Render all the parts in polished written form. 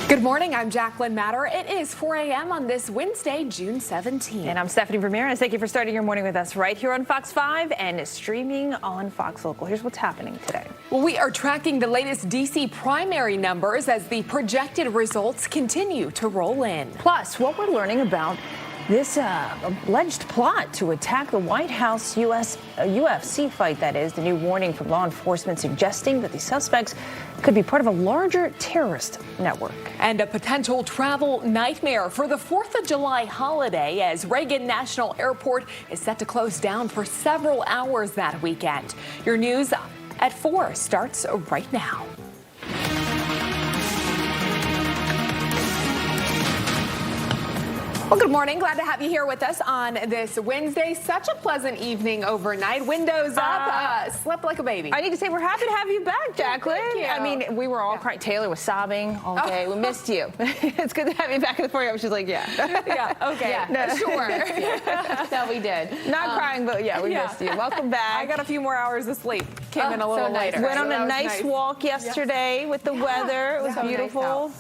Good morning, I'm Jacqueline Matter. It is 4 a.m. on this Wednesday, June 17th. And I'm Stephanie Ramirez. Thank you for starting your morning with us right here on Fox 5 and streaming on Fox Local. Here's what's happening today. Well, we are tracking the latest D.C. primary numbers as the projected results continue to roll in. Plus, what we're learning about this alleged plot to attack the White House UFC fight, that is, the new warning from law enforcement suggesting that the suspects could be part of a larger terrorist network. And a potential travel nightmare for the 4th of July holiday as Reagan National Airport is set to close down for several hours that weekend. Your news at 4 starts right now. Well, good morning. Glad to have you here with us on this Wednesday. Such a pleasant evening overnight. Windows up, slept like a baby. I need to say we're happy to have you back, Jacqueline. Thank you. I mean, we were all crying. Taylor was sobbing all day. We missed you. It's good to have you back in the 4 a.m. She's like, yeah. Yeah, okay. Yeah. No, sure. No, we did. Not crying, but yeah, we missed you. Welcome back. I got a few more hours of sleep. Came in a little later. Went on So a nice walk yesterday with the weather. It was beautiful.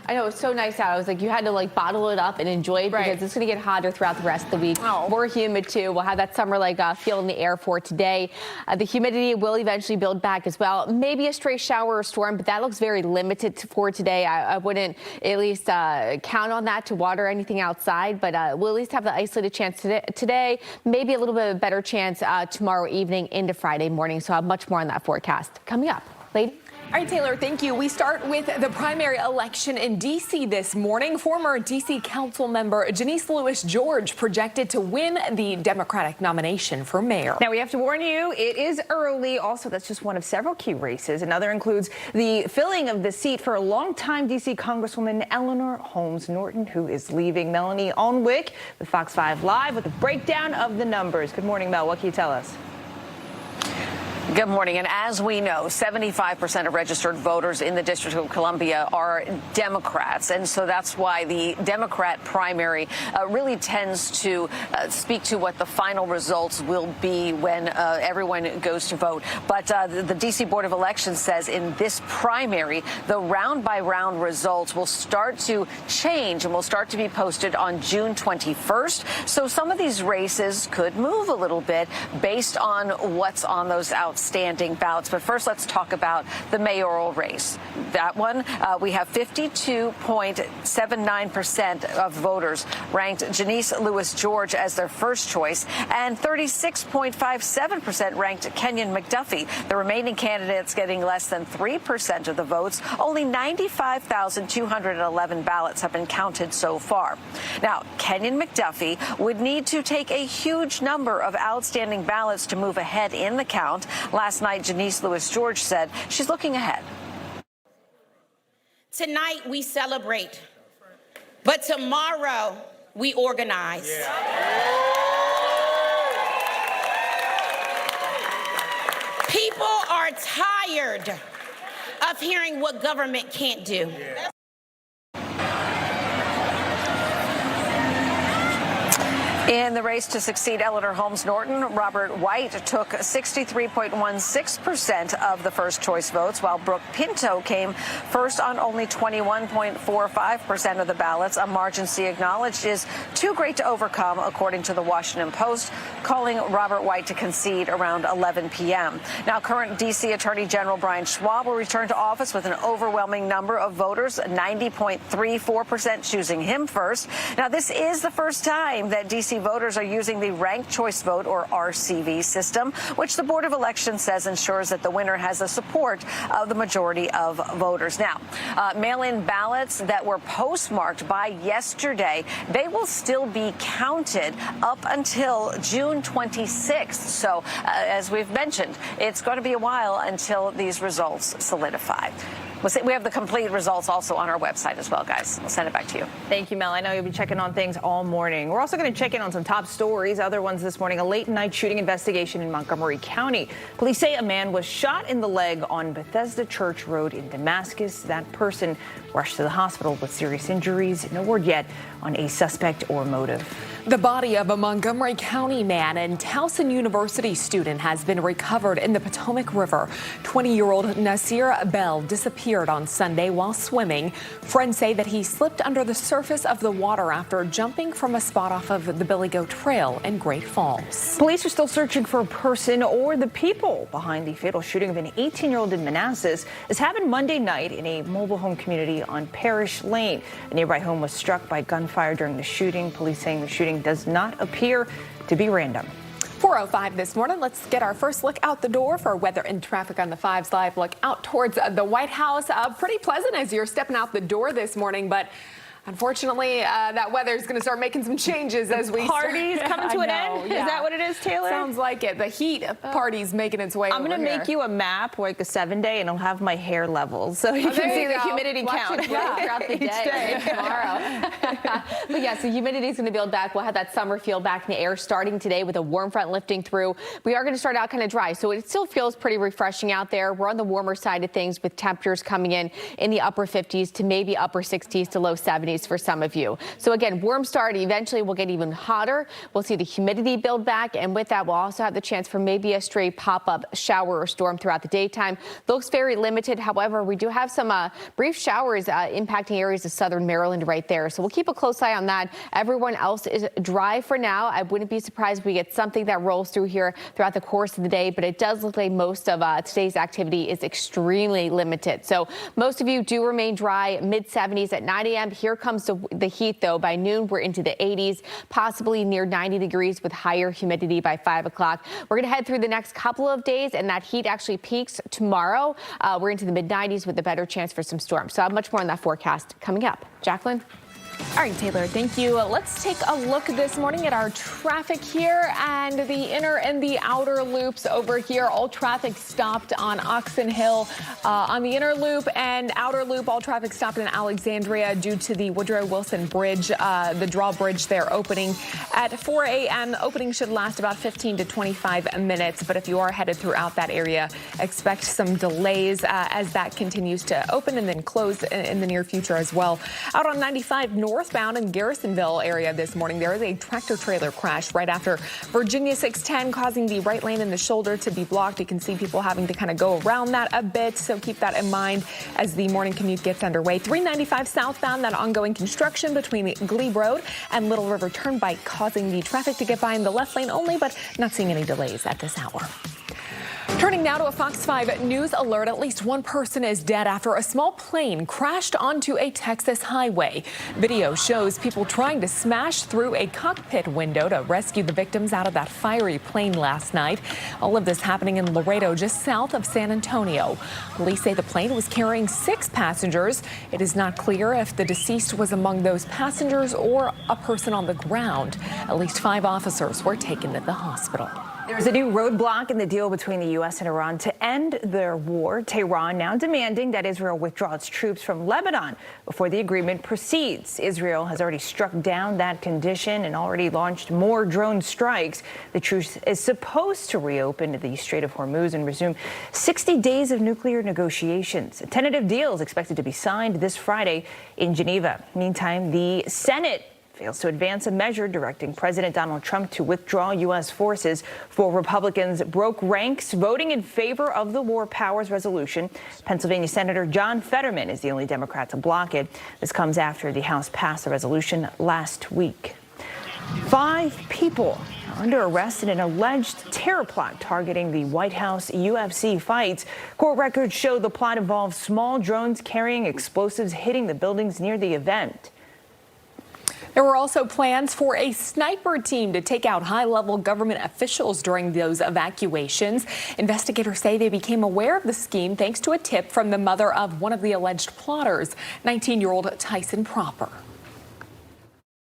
I know, it was so nice out. I was like, you had to like bottle it up and enjoy it because it's going to get hotter throughout the rest of the week. More humid too. We'll have that summer like feel in the air for today. The humidity will eventually build back as well. Maybe a stray shower or storm, but that looks very limited for today. I wouldn't at least count on that to water anything outside, but we'll at least have the isolated chance today. Maybe a little bit of a better chance tomorrow evening into Friday morning. So I'll have much more on that forecast coming up. Lady? All right, Taylor, thank you. We start with the primary election in D.C. this morning. Former D.C. council member Janice Lewis-George projected to win the Democratic nomination for mayor. Now, we have to warn you, it is early. Also, that's just one of several key races. Another includes the filling of the seat for a longtime D.C. Congresswoman Eleanor Holmes Norton, who is leaving. Melanie Onwick with Fox 5 Live with a breakdown of the numbers. Good morning, Mel. What can you tell us? Good morning. And as we know, 75% of registered voters in the District of Columbia are Democrats. And so that's why the Democrat primary really tends to speak to what the final results will be when everyone goes to vote. But the D.C. Board of Elections says in this primary, the round-by-round results will start to change and will start to be posted on June 21st. So some of these races could move a little bit based on what's on those outstanding ballots. But first, let's talk about the mayoral race. That one, we have 52.79% of voters ranked Janice Lewis-George as their first choice, and 36.57% ranked Kenyon McDuffie. The remaining candidates getting less than 3% of the votes. Only 95,211 ballots have been counted so far. Now, Kenyon McDuffie would need to take a huge number of outstanding ballots to move ahead in the count. Last night, Janice Lewis-George said she's looking ahead. Tonight, we celebrate, but tomorrow, we organize. People are tired of hearing what government can't do. In the race to succeed Eleanor Holmes Norton, Robert White took 63.16% of the first choice votes, while Brooke Pinto came first on only 21.45% of the ballots. A margin she acknowledged is too great to overcome, according to the Washington Post, calling Robert White to concede around 11 p.m. Now, current D.C. Attorney General Brian Schwab will return to office with an overwhelming number of voters, 90.34% choosing him first. Now, this is the first time that D.C. voters are using the ranked choice vote, or RCV, system, which the Board of Elections says ensures that the winner has the support of the majority of voters. Now, mail-in ballots that were postmarked by yesterday, they will still be counted up until June 26th. So, as we've mentioned, it's going to be a while until these results solidify. We have the complete results also on our website as well, guys. We'll send it back to you. Thank you, Mel. I know you'll be checking on things all morning. We're also going to check in on some top stories. Other ones this morning, a late-night shooting investigation in Montgomery County. Police say a man was shot in the leg on Bethesda Church Road in Damascus. That person rushed to the hospital with serious injuries. No word yet on a suspect or motive. The body of a Montgomery County man and Towson University student has been recovered in the Potomac River. 20-year-old Nasir Bell disappeared disappeared on Sunday while swimming. Friends say that he slipped under the surface of the water after jumping from a spot off of the Billy Goat Trail in Great Falls. Police are still searching for a person or the people behind the fatal shooting of an 18-year-old in Manassas. This happened Monday night in a mobile home community on Parish Lane. A nearby home was struck by gunfire during the shooting. Police saying the shooting does not appear to be random. 4:05 this morning. Let's get our first look out the door for weather and traffic on the 5's Live look out towards the White House. Pretty pleasant as you're stepping out the door this morning, but unfortunately, that weather is going to start making some changes as we party's coming to an end. Yeah. Is that what it is, Taylor? Sounds like it. The heat party's making its way. I'm going to make you a map, like a 7-day, and it'll have my hair levels, so you can see the humidity count throughout the day tomorrow. But yeah, so humidity is going to build back. We'll have that summer feel back in the air starting today with a warm front lifting through. We are going to start out kind of dry, so it still feels pretty refreshing out there. We're on the warmer side of things with temperatures coming in the upper 50s to maybe upper 60s to low 70s. For some of you. So again, warm start. Eventually we'll get even hotter. We'll see the humidity build back. And with that, we'll also have the chance for maybe a stray pop-up shower or storm throughout the daytime. Looks very limited. However, we do have some brief showers impacting areas of southern Maryland right there. So we'll keep a close eye on that. Everyone else is dry for now. I wouldn't be surprised if we get something that rolls through here throughout the course of the day. But it does look like most of today's activity is extremely limited. So most of you do remain dry, mid 70s at 9 a.m. Here comes the heat, though. By noon, we're into the 80s, possibly near 90 degrees with higher humidity by 5 o'clock. We're going to head through the next couple of days, and that heat actually peaks tomorrow. We're into the mid 90s with a better chance for some storms. So I have much more on that forecast coming up. Jacqueline? All right, Taylor, thank you. Let's take a look this morning at our traffic here and the inner and the outer loops over here. All traffic stopped on Oxon Hill on the inner loop and outer loop. All traffic stopped in Alexandria due to the Woodrow Wilson Bridge, the drawbridge there opening at 4 a.m. Opening should last about 15 to 25 minutes. But if you are headed throughout that area, expect some delays as that continues to open and then close in the near future as well. Out on 95 northbound in Garrisonville area this morning, there is a tractor trailer crash right after Virginia 610, causing the right lane and the shoulder to be blocked. You can see people having to kind of go around that a bit, so keep that in mind as the morning commute gets underway. 395 southbound, that ongoing construction between Glebe Road and Little River Turnpike causing the traffic to get by in the left lane only, but not seeing any delays at this hour. Turning now to a Fox 5 News alert. At least one person is dead after a small plane crashed onto a Texas highway. Video shows people trying to smash through a cockpit window to rescue the victims out of that fiery plane last night. All of this happening in Laredo, just south of San Antonio. Police say the plane was carrying 6 passengers. It is not clear if the deceased was among those passengers or a person on the ground. At least 5 officers were taken to the hospital. There's a new roadblock in the deal between the U.S. and Iran to end their war. Tehran now demanding that Israel withdraw its troops from Lebanon before the agreement proceeds. Israel has already struck down that condition and already launched more drone strikes. The truce is supposed to reopen the Strait of Hormuz and resume 60 days of nuclear negotiations. A tentative deal is expected to be signed this Friday in Geneva. Meantime, the Senate fails to advance a measure directing President Donald Trump to withdraw U.S. forces. 4 Republicans broke ranks, voting in favor of the War Powers Resolution. Pennsylvania Senator John Fetterman is the only Democrat to block it. This comes after the House passed the resolution last week. 5 people are under arrest in an alleged terror plot targeting the White House UFC fights. Court records show the plot involved small drones carrying explosives hitting the buildings near the event. There were also plans for a sniper team to take out high-level government officials during those evacuations. Investigators say they became aware of the scheme thanks to a tip from the mother of one of the alleged plotters, 19-year-old Tyson Proper.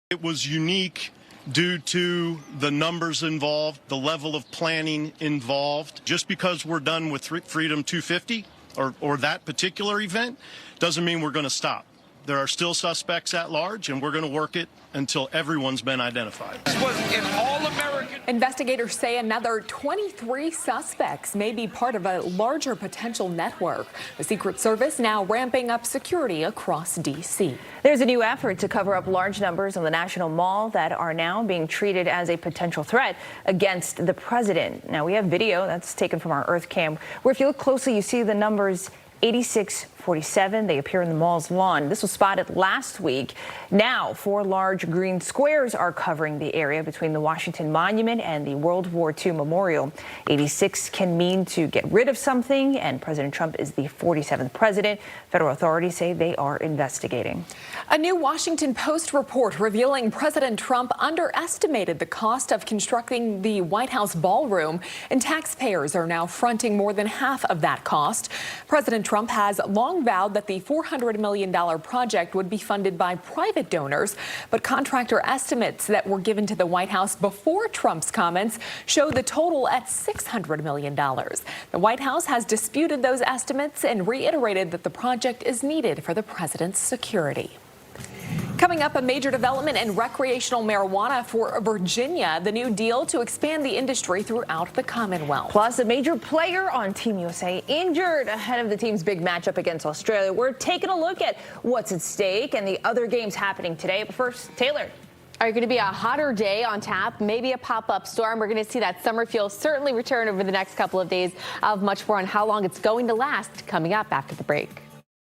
It was unique due to the numbers involved, the level of planning involved. Just because we're done with Freedom 250 or that particular event doesn't mean we're going to stop. There are still suspects at large, and we're going to work it until everyone's been identified. This was an all-American. Investigators say another 23 suspects may be part of a larger potential network. The Secret Service now ramping up security across D.C. There's a new effort to cover up large numbers on the National Mall that are now being treated as a potential threat against the president. Now, we have video that's taken from our Earth Cam, where if you look closely, you see the numbers 86, 47. They appear in the mall's lawn. This was spotted last week. Now, 4 large green squares are covering the area between the Washington Monument and the World War II Memorial. 86 can mean to get rid of something, and President Trump is the 47th president. Federal authorities say they are investigating. A new Washington Post report revealing President Trump underestimated the cost of constructing the White House ballroom, and taxpayers are now fronting more than half of that cost. President Trump has long vowed that the $400 million project would be funded by private donors, but contractor estimates that were given to the White House before Trump's comments show the total at $600 million. The White House has disputed those estimates and reiterated that the project is needed for the president's security. Coming up, a major development in recreational marijuana for Virginia, the new deal to expand the industry throughout the Commonwealth. Plus, a major player on Team USA injured ahead of the team's big matchup against Australia. We're taking a look at what's at stake and the other games happening today. But first, Taylor. Are you going to be a hotter day on tap? Maybe a pop-up storm. We're going to see that summer feel certainly return over the next couple of days. Of much more on how long it's going to last coming up after the break.